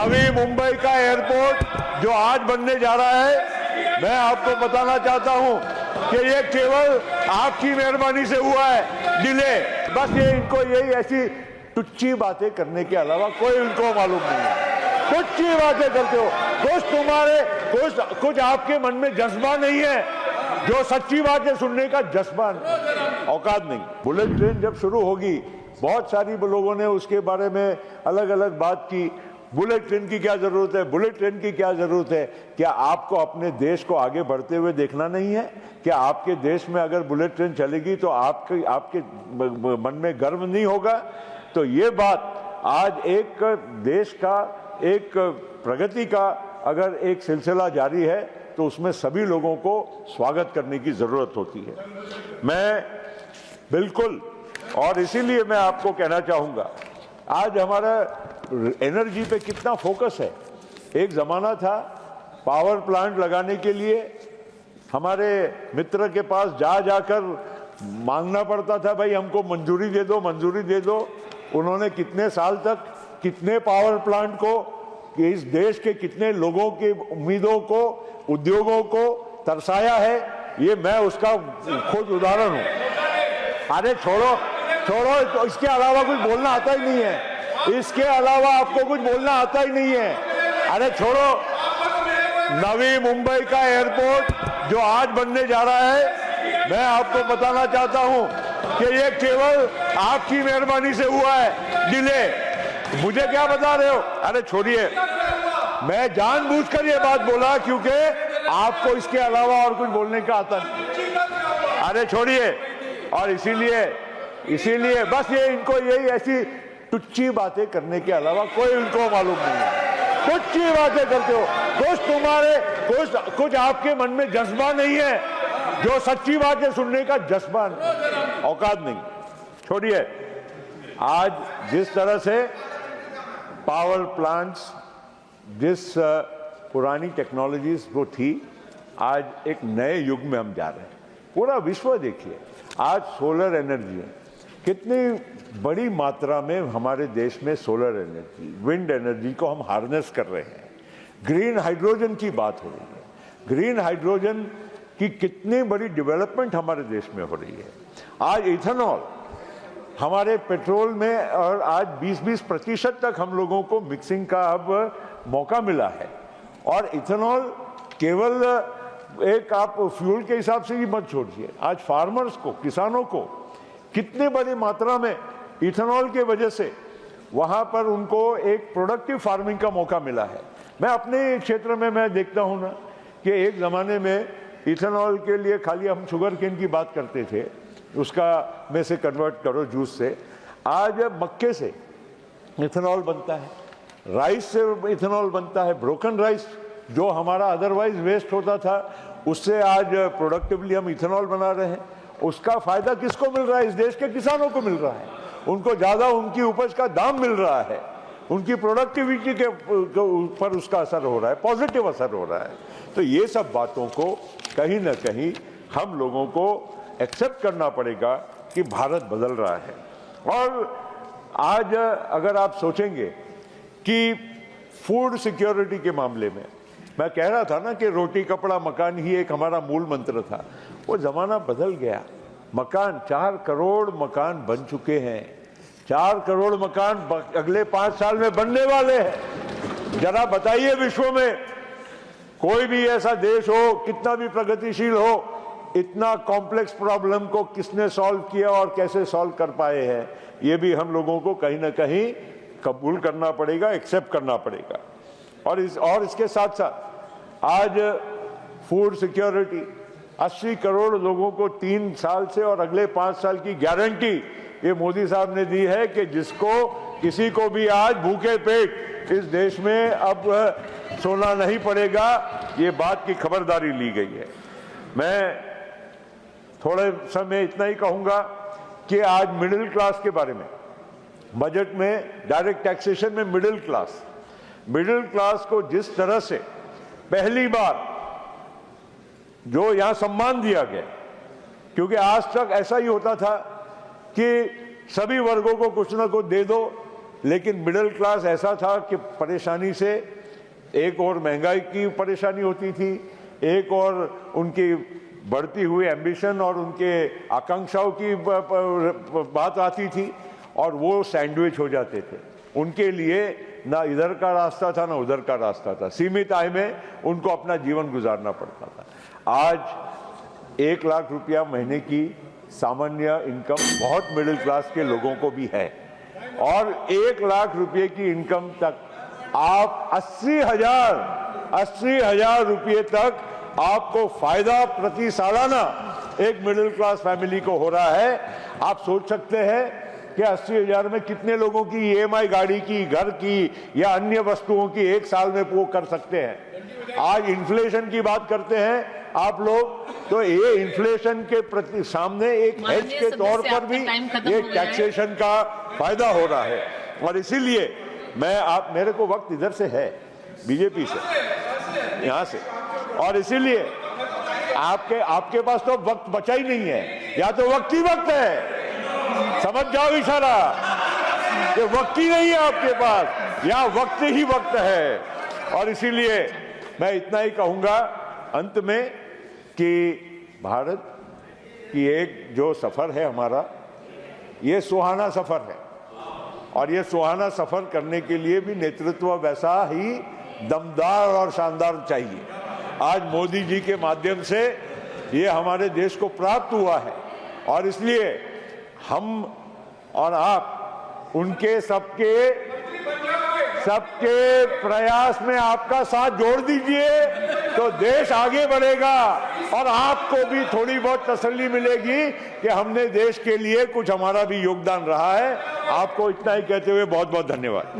नवी मुंबई का एयरपोर्ट जो आज बनने जा रहा है, मैं आपको बताना चाहता हूं कि ये केवल आपकी मेहरबानी से हुआ है डिले। बस ये इनको यही ऐसी टुच्ची बातें करने के अलावा कोई इनको मालूम नहीं है। टुच्ची बातें करते हो, कुछ आपके मन में जज्बा नहीं है, जो सच्ची बातें सुनने का जज्बा औकात नहीं। बुलेट ट्रेन जब शुरू होगी, बहुत सारी लोगों ने उसके बारे में अलग अलग बात की। बुलेट ट्रेन की क्या जरूरत है, बुलेट ट्रेन की क्या जरूरत है? क्या आपको अपने देश को आगे बढ़ते हुए देखना नहीं है? क्या आपके देश में अगर बुलेट ट्रेन चलेगी तो आपके मन में गर्व नहीं होगा? तो ये बात आज एक देश का, एक प्रगति का अगर एक सिलसिला जारी है तो उसमें सभी लोगों को स्वागत करने की जरूरत होती है। मैं बिल्कुल, और इसीलिए मैं आपको कहना चाहूंगा, आज हमारा एनर्जी पे कितना फोकस है। एक जमाना था पावर प्लांट लगाने के लिए हमारे मित्र के पास जाकर मांगना पड़ता था, भाई हमको मंजूरी दे दो, मंजूरी दे दो। उन्होंने कितने साल तक कितने पावर प्लांट को, कि इस देश के कितने लोगों की उम्मीदों को, उद्योगों को तरसाया है, ये मैं उसका खुद उदाहरण हूं। अरे छोड़ो, तो इसके अलावा कुछ बोलना आता ही नहीं है, इसके अलावा आपको कुछ बोलना आता ही नहीं है। अरे छोड़ो, नवी मुंबई का एयरपोर्ट जो आज बनने जा रहा है, मैं आपको बताना चाहता हूं कि ये केवल आपकी मेहरबानी से हुआ है डिले। मुझे क्या बता रहे हो? अरे छोड़िए, मैं जानबूझकर ये बात बोला क्योंकि आपको इसके अलावा और कुछ बोलने का आता नहीं। अरे छोड़िए, और इसीलिए बस ये इनको यही ऐसी टुच्ची बातें करने के अलावा कोई इनको मालूम नहीं है। टुच्ची बातें करते हो, कुछ आपके मन में जज्बा नहीं है, जो सच्ची बातें सुनने का जज्बा औकात नहीं। छोड़िए, आज जिस तरह से पावर प्लांट्स, जिस पुरानी टेक्नोलॉजीज वो थी, आज एक नए युग में हम जा रहे हैं। पूरा विश्व देखिए, आज सोलर एनर्जी है, कितनी बड़ी मात्रा में हमारे देश में सोलर एनर्जी, विंड एनर्जी को हम हार्नेस कर रहे हैं। ग्रीन हाइड्रोजन की बात हो रही है, ग्रीन हाइड्रोजन की कितनी बड़ी डेवलपमेंट हमारे देश में हो रही है। आज इथेनॉल हमारे पेट्रोल में, और आज 20-20% तक हम लोगों को मिक्सिंग का अब मौका मिला है। और इथेनॉल केवल एक आप फ्यूल के हिसाब से ही मत छोड़िए, आज फार्मर्स को, किसानों को कितनी बड़ी मात्रा में इथेनॉल के वजह से वहां पर उनको एक प्रोडक्टिव फार्मिंग का मौका मिला है। मैं अपने क्षेत्र में मैं देखता हूं ना कि एक जमाने में इथेनॉल के लिए खाली हम शुगर केन की बात करते थे, उसका में से कन्वर्ट करो जूस से। आज मक्के से इथेनॉल बनता है, राइस से इथेनॉल बनता है, ब्रोकन राइस जो हमारा अदरवाइज वेस्ट होता था, उससे आज प्रोडक्टिवली हम इथेनॉल बना रहे हैं। उसका फायदा किसको मिल रहा है? इस देश के किसानों को मिल रहा है। उनको ज्यादा उनकी उपज का दाम मिल रहा है, उनकी प्रोडक्टिविटी के ऊपर उसका असर हो रहा है, पॉजिटिव असर हो रहा है। तो ये सब बातों को कहीं ना कहीं हम लोगों को एक्सेप्ट करना पड़ेगा कि भारत बदल रहा है। और आज अगर आप सोचेंगे कि फूड सिक्योरिटी के मामले में, मैं कह रहा था ना कि रोटी कपड़ा मकान ही एक हमारा मूल मंत्र था, वो जमाना बदल गया। मकान, 4 करोड़ मकान बन चुके हैं, 4 करोड़ मकान अगले 5 साल में बनने वाले हैं। जरा बताइए, विश्व में कोई भी ऐसा देश हो, कितना भी प्रगतिशील हो, इतना कॉम्प्लेक्स प्रॉब्लम को किसने सॉल्व किया और कैसे सॉल्व कर पाए हैं? ये भी हम लोगों को कहीं ना कहीं कबूल करना पड़ेगा, एक्सेप्ट करना पड़ेगा। और इसके साथ साथ आज फूड सिक्योरिटी, 80 करोड़ लोगों को 3 साल से और अगले 5 साल की गारंटी ये मोदी साहब ने दी है कि जिसको किसी को भी आज भूखे पेट इस देश में अब सोना नहीं पड़ेगा। ये बात की खबरदारी ली गई है। मैं थोड़े समय इतना ही कहूंगा कि आज मिडिल क्लास के बारे में, बजट में डायरेक्ट टैक्सेशन में मिडिल क्लास को जिस तरह से पहली बार जो यहां सम्मान दिया गया, क्योंकि आज तक ऐसा ही होता था कि सभी वर्गों को कुछ ना कुछ दे दो लेकिन मिडिल क्लास ऐसा था कि परेशानी से एक और महंगाई की परेशानी होती थी, एक और उनकी बढ़ती हुई एम्बिशन और उनके आकांक्षाओं की बात आती थी, और वो सैंडविच हो जाते थे। उनके लिए ना इधर का रास्ता था ना उधर का रास्ता था, सीमित आय में उनको अपना जीवन गुजारना पड़ता था। आज 1 लाख रुपया महीने की सामान्य इनकम बहुत मिडिल क्लास के लोगों को भी है, और 1 लाख रुपये की इनकम तक आप 80,000 रुपये तक आपको फायदा प्रति सालाना एक मिडिल क्लास फैमिली को हो रहा है। आप सोच सकते हैं कि 80,000 में कितने लोगों की ईएमआई गाड़ी की, घर की या अन्य वस्तुओं की एक साल में वो कर सकते हैं। आज इन्फ्लेशन की बात करते हैं आप लोग, तो ये इन्फ्लेशन के प्रति सामने एक हेज के तौर पर भी ये टैक्सेशन का फायदा हो रहा है। और इसीलिए मेरे को वक्त इधर से है, बीजेपी से, यहाँ से, और इसीलिए आपके पास तो वक्त बचा ही नहीं है, या तो वक्त ही वक्त है, समझ जाओ इशारा कि वक्त ही नहीं है आपके पास, या वक्त ही वक्त है। और इसीलिए मैं इतना ही कहूंगा अंत में कि भारत की एक जो सफर है हमारा, ये सुहाना सफर है, और ये सुहाना सफर करने के लिए भी नेतृत्व वैसा ही दमदार और शानदार चाहिए। आज मोदी जी के माध्यम से ये हमारे देश को प्राप्त हुआ है, और इसलिए हम और आप उनके सबके प्रयास में आपका साथ जोड़ दीजिए, तो देश आगे बढ़ेगा, और आपको भी थोड़ी बहुत तसल्ली मिलेगी कि हमने देश के लिए कुछ हमारा भी योगदान रहा है। आपको इतना ही कहते हुए बहुत बहुत धन्यवाद।